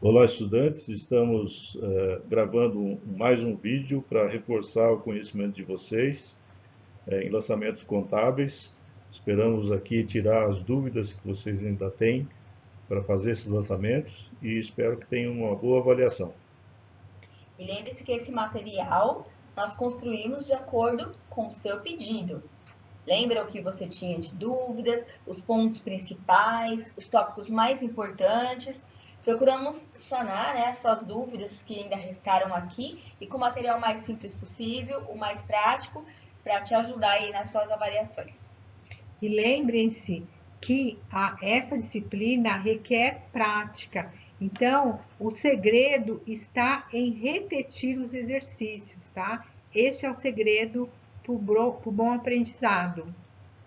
Olá, estudantes. Estamos gravando mais um vídeo para reforçar o conhecimento de vocês em lançamentos contábeis. Esperamos aqui tirar as dúvidas que vocês ainda têm para fazer esses lançamentos e espero que tenham uma boa avaliação. E lembre-se que esse material nós construímos de acordo com o seu pedido. Lembra o que você tinha de dúvidas, os pontos principais, os tópicos mais importantes. Procuramos sanar, né, suas dúvidas que ainda restaram aqui e com o material mais simples possível, o mais prático, para te ajudar aí nas suas avaliações. E lembrem-se que essa disciplina requer prática. Então, o segredo está em repetir os exercícios, tá? Este é o segredo para o bom aprendizado.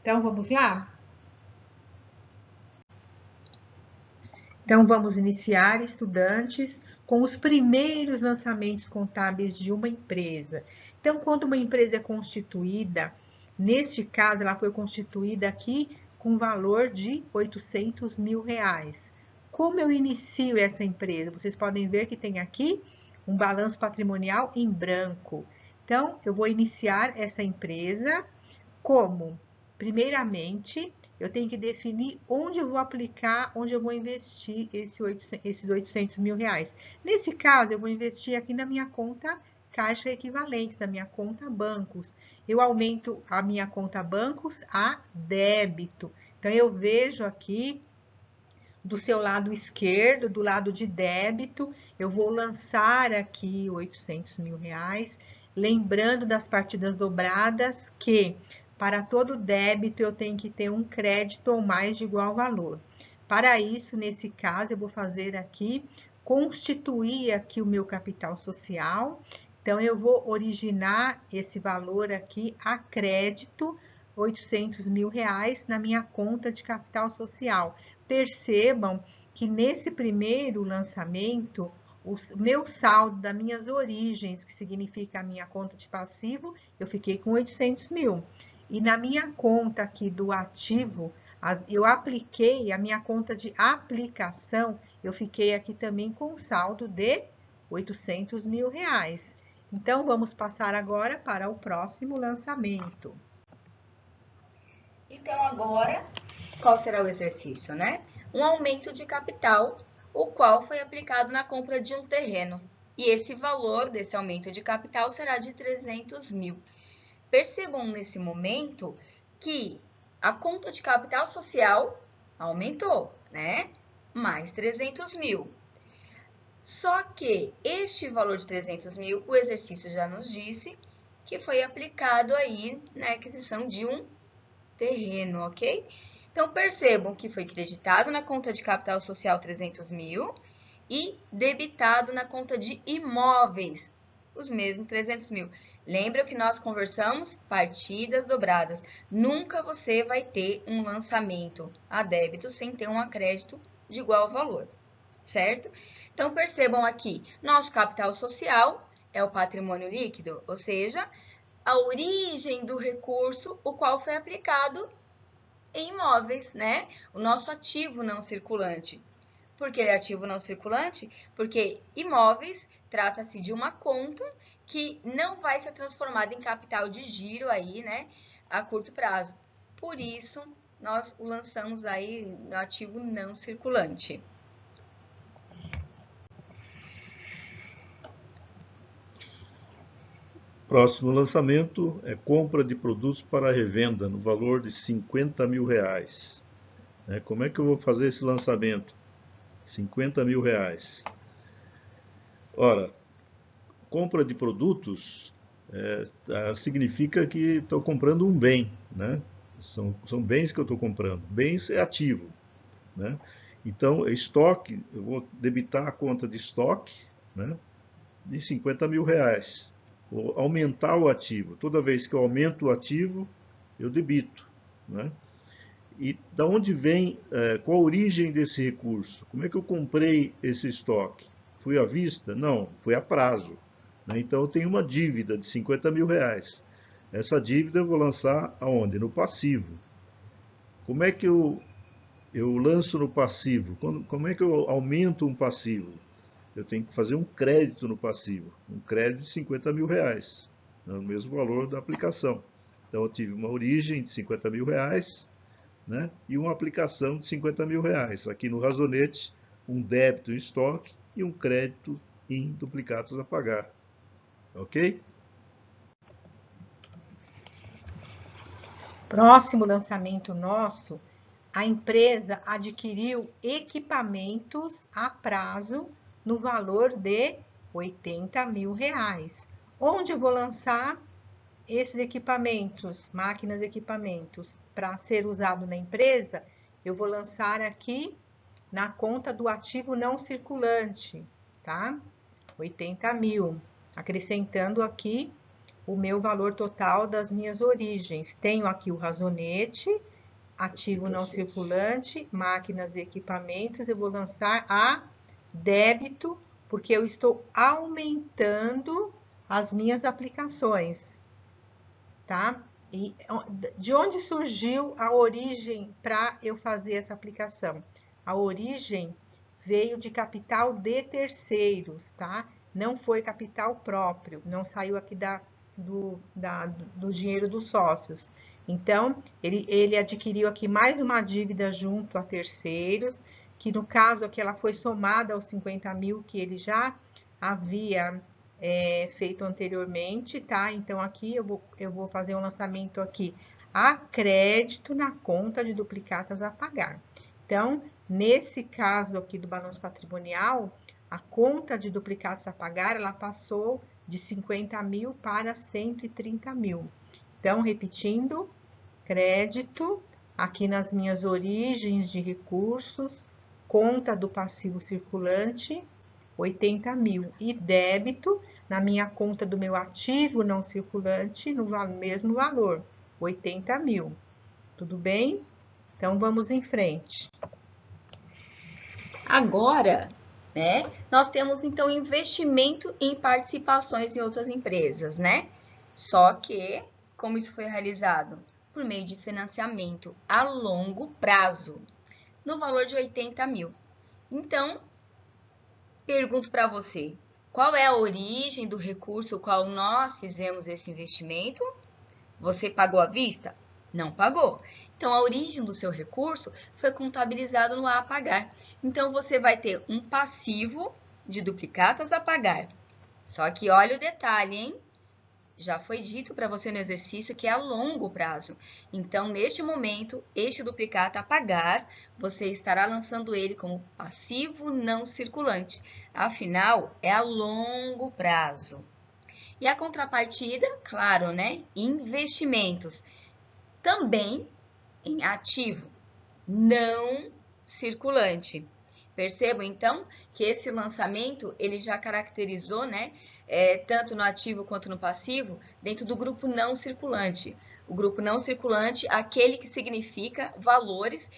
Então, vamos lá? Então, vamos iniciar, estudantes, com os primeiros lançamentos contábeis de uma empresa. Então, quando uma empresa é constituída, neste caso, ela foi constituída aqui com valor de R$800 mil. Como eu inicio essa empresa? Vocês podem ver que tem aqui um balanço patrimonial em branco. Então, eu vou iniciar essa empresa como? Primeiramente, eu tenho que definir onde eu vou aplicar, onde eu vou investir esses R$800 mil. Nesse caso, eu vou investir aqui na minha conta caixa equivalentes, na minha conta bancos. Eu aumento a minha conta bancos a débito. Então, eu vejo aqui do seu lado esquerdo, do lado de débito, eu vou lançar aqui R$800 mil. Lembrando das partidas dobradas que para todo débito, eu tenho que ter um crédito ou mais de igual valor. Para isso, nesse caso, eu vou fazer aqui, constituir aqui o meu capital social. Então, eu vou originar esse valor aqui a crédito, R$800 mil, na minha conta de capital social. Percebam que nesse primeiro lançamento, o meu saldo das minhas origens, que significa a minha conta de passivo, eu fiquei com 800 mil. E na minha conta aqui do ativo, eu apliquei a minha conta de aplicação, eu fiquei aqui também com saldo de 800 mil. Então, vamos passar agora para o próximo lançamento. Então, agora, qual será o exercício, né? Um aumento de capital, o qual foi aplicado na compra de um terreno. E esse valor desse aumento de capital será de 300 mil. Percebam nesse momento que a conta de capital social aumentou, né? Mais 300 mil. Só que este valor de 300 mil, o exercício já nos disse que foi aplicado aí na aquisição de um terreno, ok? Então, percebam que foi creditado na conta de capital social 300 mil e debitado na conta de imóveis os mesmos 300 mil. Lembra que nós conversamos? Partidas dobradas. Nunca você vai ter um lançamento a débito sem ter um crédito de igual valor, certo? Então, percebam aqui, nosso capital social é o patrimônio líquido, ou seja, a origem do recurso, o qual foi aplicado em imóveis, né? O nosso ativo não circulante. Por que ativo não circulante? Porque imóveis trata-se de uma conta que não vai ser transformada em capital de giro aí, né, a curto prazo. Por isso, nós o lançamos aí no ativo não circulante. Próximo lançamento é compra de produtos para revenda no valor de R$50 mil. Como é que eu vou fazer esse lançamento? R$50 mil. Ora, compra de produtos significa que estou comprando um bem, né? São bens que eu estou comprando. Bens é ativo, né? Então, estoque, eu vou debitar a conta de estoque, né, de R$50 mil. Vou aumentar o ativo. Toda vez que eu aumento o ativo, eu debito, né? E da onde vem, qual a origem desse recurso? Como é que eu comprei esse estoque? Fui à vista? Não, foi a prazo, né? Então eu tenho uma dívida de R$50 mil. Essa dívida eu vou lançar aonde? No passivo. Como é que eu lanço no passivo? Como é que eu aumento um passivo? eu tenho que fazer um crédito no passivo, um crédito de 50 mil reais, no mesmo valor da aplicação. Então eu tive uma origem de 50 mil reais, né, e uma aplicação de 50 mil reais. Aqui no Razonete, um débito em estoque e um crédito em duplicatas a pagar. Ok? Próximo lançamento nosso, a empresa adquiriu equipamentos a prazo no valor de 80 mil reais. Onde eu vou lançar esses equipamentos, máquinas e equipamentos, para ser usado na empresa? Eu vou lançar aqui na conta do ativo não circulante, tá? 80 mil, acrescentando aqui o meu valor total das minhas origens. Tenho aqui o Razonete, ativo não circulante, máquinas e equipamentos. Eu vou lançar a débito, porque eu estou aumentando as minhas aplicações, tá? E de onde surgiu a origem para eu fazer essa aplicação? A origem veio de capital de terceiros, tá? Não foi capital próprio, não saiu aqui do dinheiro dos sócios. Então, ele adquiriu aqui mais uma dívida junto a terceiros, que no caso aqui ela foi somada aos 50 mil que ele já havia feito anteriormente, tá? Então, aqui eu vou fazer um lançamento aqui a crédito na conta de duplicatas a pagar. Então, nesse caso aqui do balanço patrimonial, a conta de duplicatas a pagar, ela passou de 50 mil para 130 mil. Então, repetindo, crédito, aqui nas minhas origens de recursos, conta do passivo circulante, 80 mil. E débito, na minha conta do meu ativo não circulante, no mesmo valor, 80 mil. Tudo bem? Então, vamos em frente. Agora, né, nós temos então investimento em participações em outras empresas, né? Só que, como isso foi realizado? Por meio de financiamento a longo prazo, no valor de 80 mil. Então, pergunto para você, qual é a origem do recurso qual nós fizemos esse investimento? Você pagou à vista? Não pagou. Então, a origem do seu recurso foi contabilizado no A pagar. Então, você vai ter um passivo de duplicatas a pagar. Só que olha o detalhe, hein? Já foi dito para você no exercício que é a longo prazo. Então, neste momento, este duplicata a pagar, você estará lançando ele como passivo não circulante. Afinal, é a longo prazo. E a contrapartida, claro, né? Investimentos. Também em ativo não circulante. Percebam, então, que esse lançamento, ele já caracterizou, né, tanto no ativo quanto no passivo, dentro do grupo não circulante. O grupo não circulante, aquele que significa valores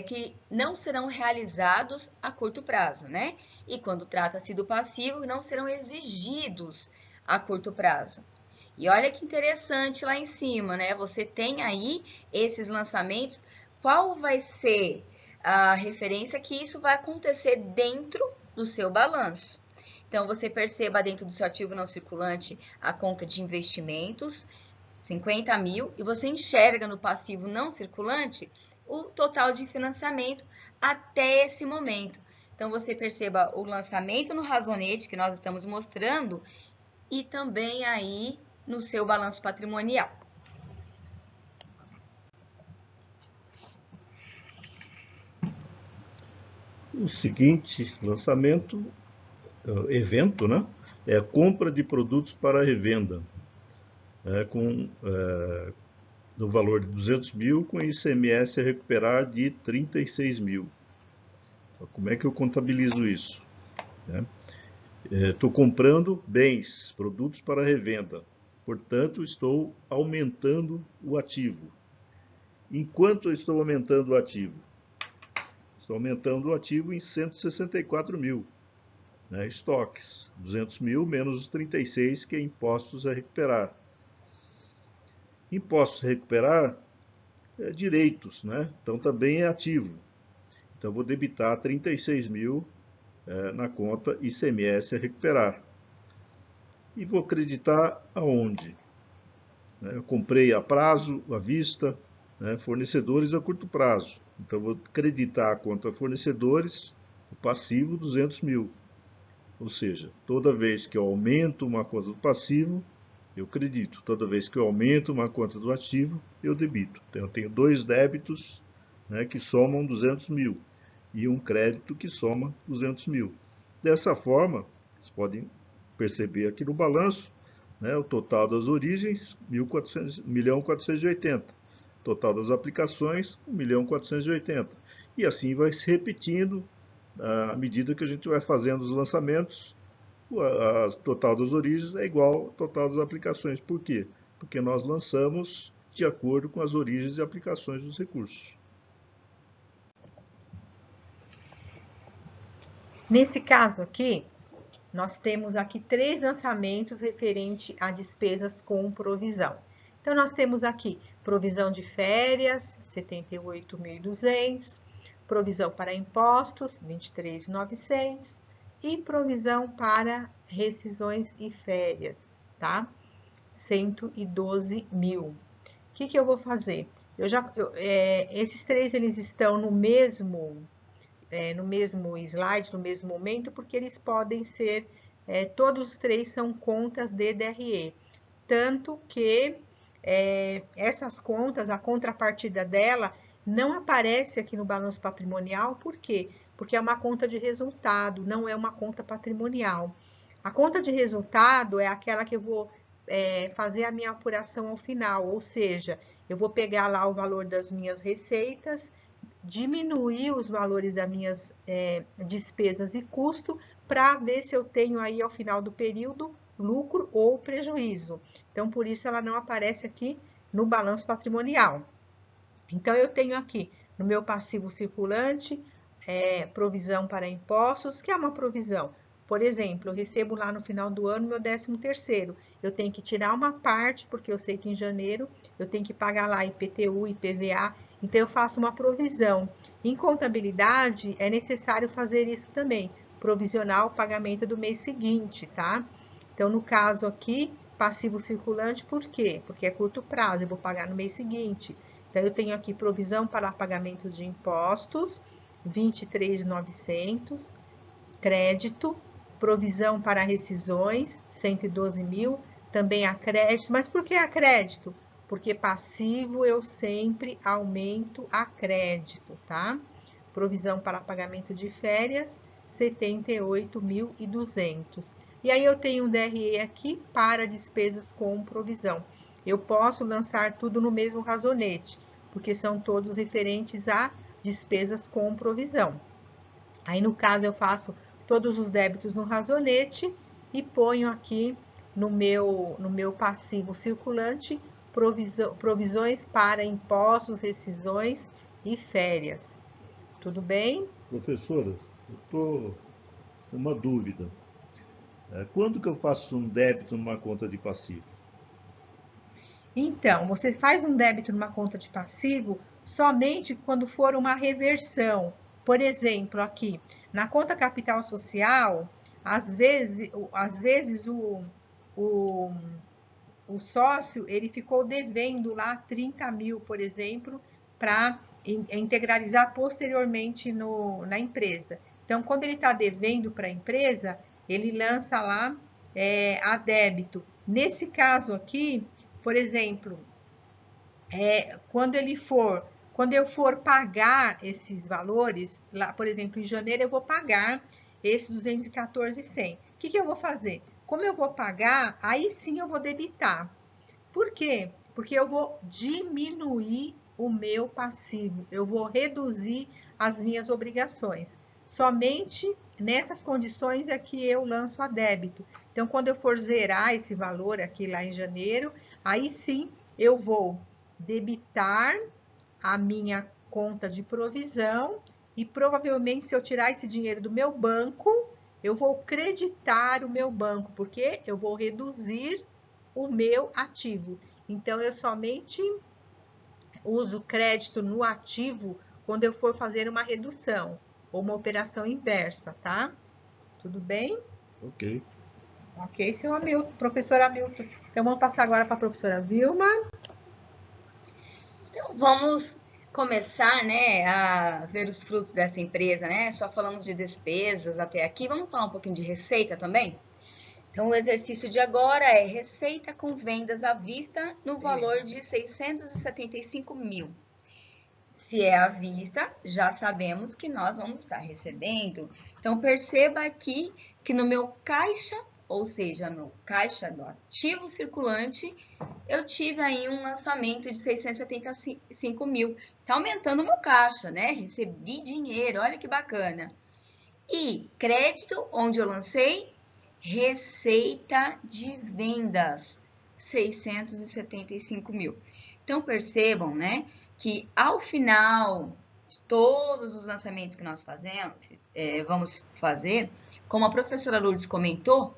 que não serão realizados a curto prazo, né? E quando trata-se do passivo, não serão exigidos a curto prazo. E olha que interessante lá em cima, né? Você tem aí esses lançamentos. Qual vai ser a referência que isso vai acontecer dentro do seu balanço? Então, você perceba dentro do seu ativo não circulante a conta de investimentos, 50 mil, e você enxerga no passivo não circulante o total de financiamento até esse momento. Então, você perceba o lançamento no Razonete que nós estamos mostrando e também aí no seu balanço patrimonial. O seguinte lançamento, evento, né? É a compra de produtos para revenda, no valor de 200 mil, com ICMS a recuperar de 36 mil. Então, como é que eu contabilizo isso? Estou comprando bens, produtos para revenda, portanto, estou aumentando o ativo. Enquanto eu estou aumentando o ativo? Estou aumentando o ativo em 164 mil. Estoques, 200 mil menos os 36, que é impostos a recuperar. Impostos a recuperar é direitos, né? Então também é ativo. Então vou debitar 36 mil na conta ICMS a recuperar. E vou creditar aonde? Eu comprei a prazo, à vista, fornecedores a curto prazo. Então, vou creditar a conta fornecedores, o passivo, 200 mil. Ou seja, toda vez que eu aumento uma conta do passivo, eu credito. Toda vez que eu aumento uma conta do ativo, eu debito. Então, eu tenho dois débitos, que somam 200 mil e um crédito que soma 200 mil. Dessa forma, vocês podem perceber aqui no balanço, o total das origens, 1.480. Total das aplicações, 1.480. E assim vai se repetindo à medida que a gente vai fazendo os lançamentos. O total das origens é igual ao total das aplicações. Por quê? Porque nós lançamos de acordo com as origens e aplicações dos recursos. Nesse caso aqui, nós temos aqui 3 lançamentos referente a despesas com provisão. Então, nós temos aqui provisão de férias, 78.200, provisão para impostos, 23.900 e provisão para rescisões e férias, tá? 112 mil. O que eu vou fazer? Esses 3, eles estão no mesmo slide, no mesmo momento, porque eles podem ser, todos os 3 são contas de DRE. Tanto que essas contas, a contrapartida dela, não aparece aqui no balanço patrimonial. Por quê? Porque é uma conta de resultado, não é uma conta patrimonial. A conta de resultado é aquela que eu vou fazer a minha apuração ao final, ou seja, eu vou pegar lá o valor das minhas receitas, diminuir os valores das minhas despesas e custo, para ver se eu tenho aí ao final do período lucro ou prejuízo. Então, por isso ela não aparece aqui no balanço patrimonial. Então, eu tenho aqui no meu passivo circulante, provisão para impostos, que é uma provisão. Por exemplo, eu recebo lá no final do ano meu 13º. Eu tenho que tirar uma parte, porque eu sei que em janeiro eu tenho que pagar lá IPTU, IPVA, então eu faço uma provisão. Em contabilidade, é necessário fazer isso também, provisionar o pagamento do mês seguinte, tá? Então, no caso aqui, passivo circulante, por quê? Porque é curto prazo, eu vou pagar no mês seguinte. Então, eu tenho aqui provisão para pagamento de impostos, 23.900, crédito, provisão para rescisões, 112 mil, também a crédito. Mas por que a crédito? Porque passivo eu sempre aumento a crédito, tá? Provisão para pagamento de férias, 78.200. E aí eu tenho um DRE aqui para despesas com provisão. Eu posso lançar tudo no mesmo razonete, porque são todos referentes a despesas com provisão. Aí, no caso, eu faço todos os débitos no razonete e ponho aqui no meu passivo circulante provisões para impostos, rescisões e férias. Tudo bem? Professora, eu estou com uma dúvida. Quando que eu faço um débito numa conta de passivo? Então, você faz um débito numa conta de passivo somente quando for uma reversão. Por exemplo, aqui, na conta capital social, às vezes o sócio ele ficou devendo lá 30 mil, por exemplo, para integralizar posteriormente na empresa. Então, quando ele está devendo para a empresa, ele lança lá a débito. Nesse caso aqui, por exemplo, quando eu for pagar esses valores, lá, por exemplo, em janeiro eu vou pagar esse 214.100. O que eu vou fazer? Como eu vou pagar, aí sim eu vou debitar. Por quê? Porque eu vou diminuir o meu passivo, eu vou reduzir as minhas obrigações. Somente nessas condições é que eu lanço a débito. Então, quando eu for zerar esse valor aqui lá em janeiro, aí sim eu vou debitar a minha conta de provisão e provavelmente, se eu tirar esse dinheiro do meu banco, eu vou creditar o meu banco, porque eu vou reduzir o meu ativo. Então, eu somente uso crédito no ativo quando eu for fazer uma redução ou uma operação inversa, tá? Tudo bem? Ok. Ok, seu Hamilton, professor Hamilton. Então, vamos passar agora para a professora Vilma. Então, vamos começar, né, a ver os frutos dessa empresa, né? Só falamos de despesas até aqui. Vamos falar um pouquinho de receita também? Então, o exercício de agora é receita com vendas à vista no valor de 675 mil. Se é à vista, já sabemos que nós vamos estar recebendo. Então, perceba aqui que no meu caixa, ou seja, no caixa do ativo circulante, eu tive aí um lançamento de 675 mil. Está aumentando o meu caixa, né? Recebi dinheiro, olha que bacana. E crédito, onde eu lancei, receita de vendas, 675 mil. Então, percebam, né, que ao final de todos os lançamentos que nós vamos fazer, como a professora Lourdes comentou,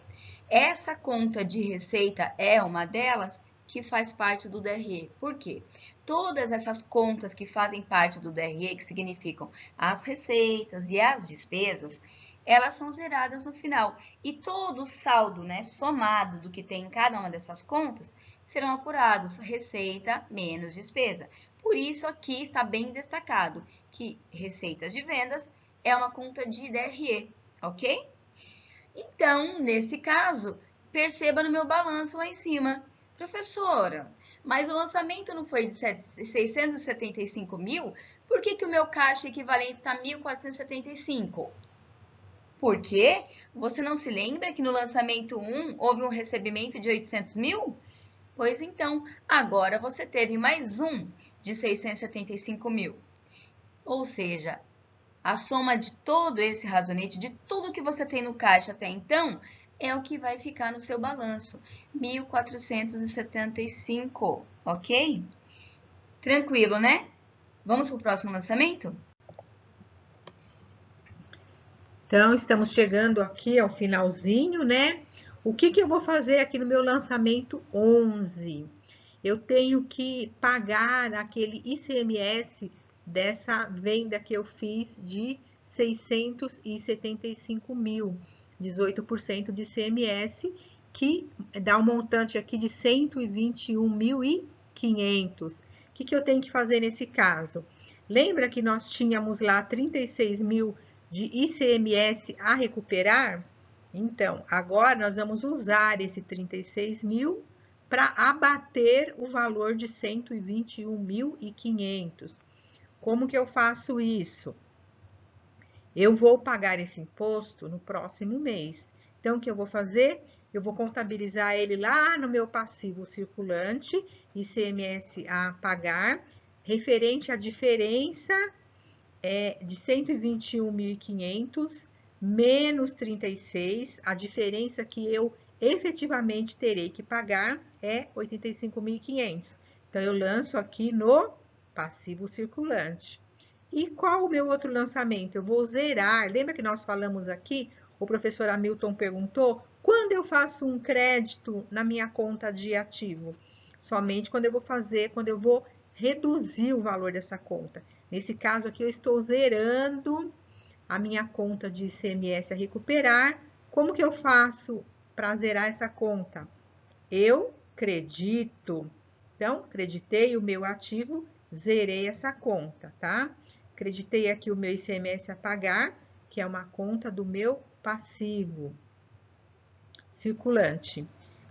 essa conta de receita é uma delas que faz parte do DRE. Por quê? Todas essas contas que fazem parte do DRE, que significam as receitas e as despesas, elas são zeradas no final. E todo o saldo, né, somado do que tem em cada uma dessas contas, serão apurados, receita menos despesa. Por isso, aqui está bem destacado que receitas de vendas é uma conta de DRE, ok? Então, nesse caso, perceba no meu balanço lá em cima. Professora, mas o lançamento não foi de 675 mil? Por que o meu caixa equivalente está 1.475? Por quê? Você não se lembra que no lançamento 1 houve um recebimento de 800 mil? Pois então, agora você teve mais um de 675 mil. Ou seja, a soma de todo esse razonete, de tudo que você tem no caixa até então, é o que vai ficar no seu balanço, 1.475, ok? Tranquilo, né? Vamos para o próximo lançamento? Então, estamos chegando aqui ao finalzinho, né? O que eu vou fazer aqui no meu lançamento 11? Eu tenho que pagar aquele ICMS dessa venda que eu fiz de 675 mil, 18% de ICMS, que dá um montante aqui de 121.500. O que eu tenho que fazer nesse caso? Lembra que nós tínhamos lá 36 mil de ICMS a recuperar? Então, agora nós vamos usar esse 36 mil para abater o valor de 121.500. Como que eu faço isso? Eu vou pagar esse imposto no próximo mês. Então, o que eu vou fazer? Eu vou contabilizar ele lá no meu passivo circulante, ICMS a pagar, referente à diferença de 121.500 menos 36, a diferença que eu efetivamente terei que pagar é 85.500. Então, eu lanço aqui no passivo circulante. E qual o meu outro lançamento? Eu vou zerar. Lembra que nós falamos aqui? O professor Hamilton perguntou, quando eu faço um crédito na minha conta de ativo? Somente quando eu vou reduzir o valor dessa conta. Nesse caso aqui, eu estou zerando a minha conta de ICMS a recuperar. Como que eu faço para zerar essa conta? Eu credito. Então, creditei o meu ativo, zerei essa conta, tá? Creditei aqui o meu ICMS a pagar, que é uma conta do meu passivo circulante.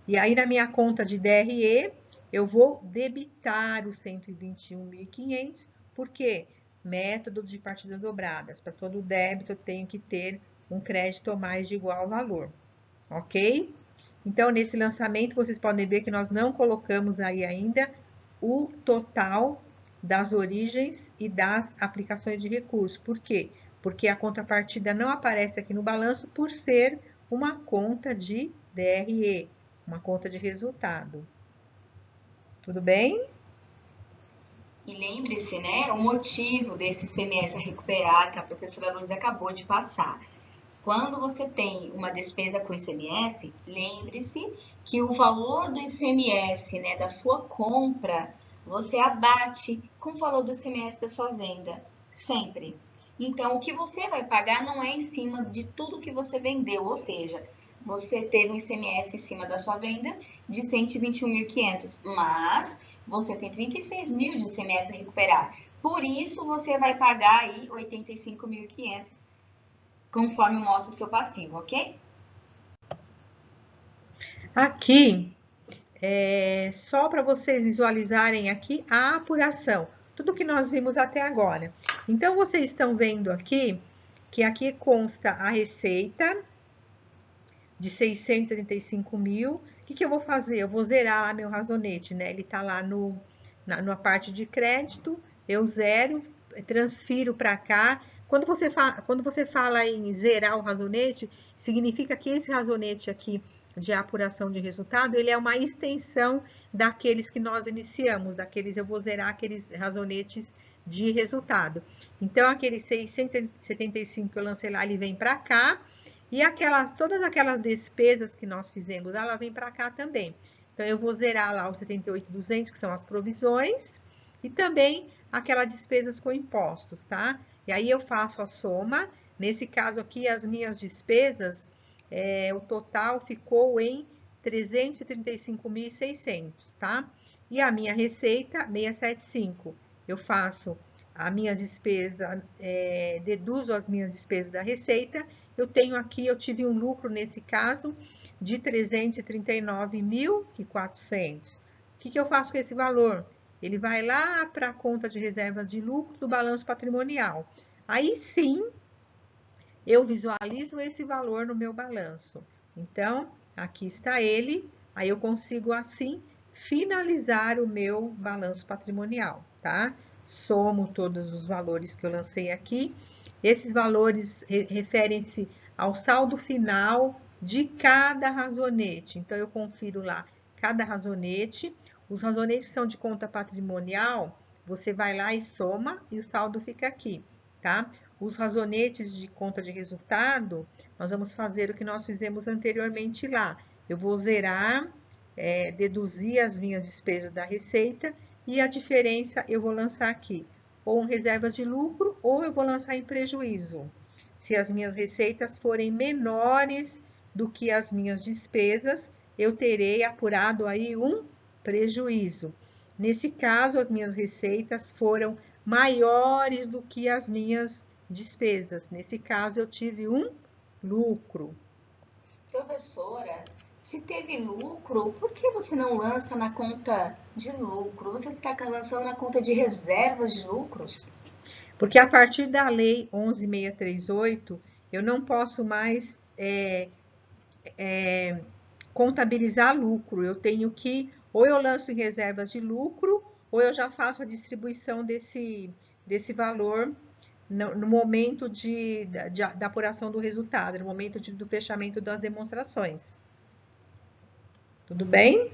E aí, na minha conta de DRE, eu vou debitar os 121.500, porque método de partidas dobradas. Para todo débito, eu tenho que ter um crédito mais de igual valor, ok? Então, nesse lançamento, vocês podem ver que nós não colocamos aí ainda o total das origens e das aplicações de recursos. Por quê? Porque a contrapartida não aparece aqui no balanço por ser uma conta de DRE, uma conta de resultado. Tudo bem? E lembre-se, né, o motivo desse ICMS a recuperar que a professora Lourdes acabou de passar. Quando você tem uma despesa com ICMS, lembre-se que o valor do ICMS, né, da sua compra, você abate com o valor do ICMS da sua venda, sempre. Então, o que você vai pagar não é em cima de tudo que você vendeu, ou seja, você teve um ICMS em cima da sua venda de 121.500, mas você tem 36 mil de ICMS a recuperar. Por isso, você vai pagar aí 85.500, conforme mostra o seu passivo, ok? Aqui, só para vocês visualizarem aqui a apuração, tudo que nós vimos até agora. Então, vocês estão vendo aqui, que aqui consta a receita de 675 mil. O que eu vou fazer? Eu vou zerar lá meu razonete, né? Ele tá lá na parte de crédito, eu zero, transfiro para cá. Quando você fala em zerar o razonete, significa que esse razonete aqui de apuração de resultado, ele é uma extensão daqueles que nós iniciamos, eu vou zerar aqueles razonetes de resultado. Então, aquele 675 que eu lancei lá, ele vem para cá, e todas aquelas despesas que nós fizemos, ela vem para cá também. Então, eu vou zerar lá os 78.200, que são as provisões, e também aquelas despesas com impostos, tá? E aí eu faço a soma. Nesse caso aqui, as minhas despesas, o total ficou em 335.600, tá? E a minha receita, 675. Eu faço a minha despesa, deduzo as minhas despesas da receita. Eu tenho aqui, eu tive um lucro nesse caso de 339.400. O que eu faço com esse valor? Ele vai lá para a conta de reserva de lucro do balanço patrimonial. Aí sim, eu visualizo esse valor no meu balanço. Então, aqui está ele. Aí eu consigo assim finalizar o meu balanço patrimonial, tá? Somo todos os valores que eu lancei aqui. Esses valores referem-se ao saldo final de cada razonete. Então, eu confiro lá cada razonete. Os razonetes são de conta patrimonial, você vai lá e soma e o saldo fica aqui, tá? Os razonetes de conta de resultado, nós vamos fazer o que nós fizemos anteriormente lá. Eu vou zerar, deduzir as minhas despesas da receita e a diferença eu vou lançar aqui, ou em reserva de lucro, ou eu vou lançar em prejuízo. Se as minhas receitas forem menores do que as minhas despesas, eu terei apurado aí um prejuízo. Nesse caso, as minhas receitas foram maiores do que as minhas despesas. Nesse caso, eu tive um lucro. Professora, se teve lucro, por que você não lança na conta de lucro? Você está lançando na conta de reservas de lucros? Porque a partir da lei 11.638, eu não posso mais contabilizar lucro. Eu tenho que, ou eu lanço em reservas de lucro, ou eu já faço a distribuição desse valor no momento da apuração do resultado, no momento do fechamento das demonstrações. Tudo bem?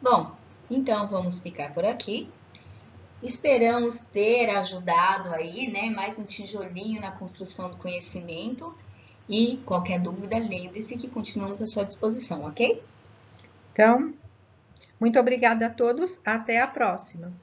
Bom, então vamos ficar por aqui. Esperamos ter ajudado aí, né, mais um tijolinho na construção do conhecimento. E qualquer dúvida, lembre-se que continuamos à sua disposição, ok? Então, muito obrigada a todos. Até a próxima.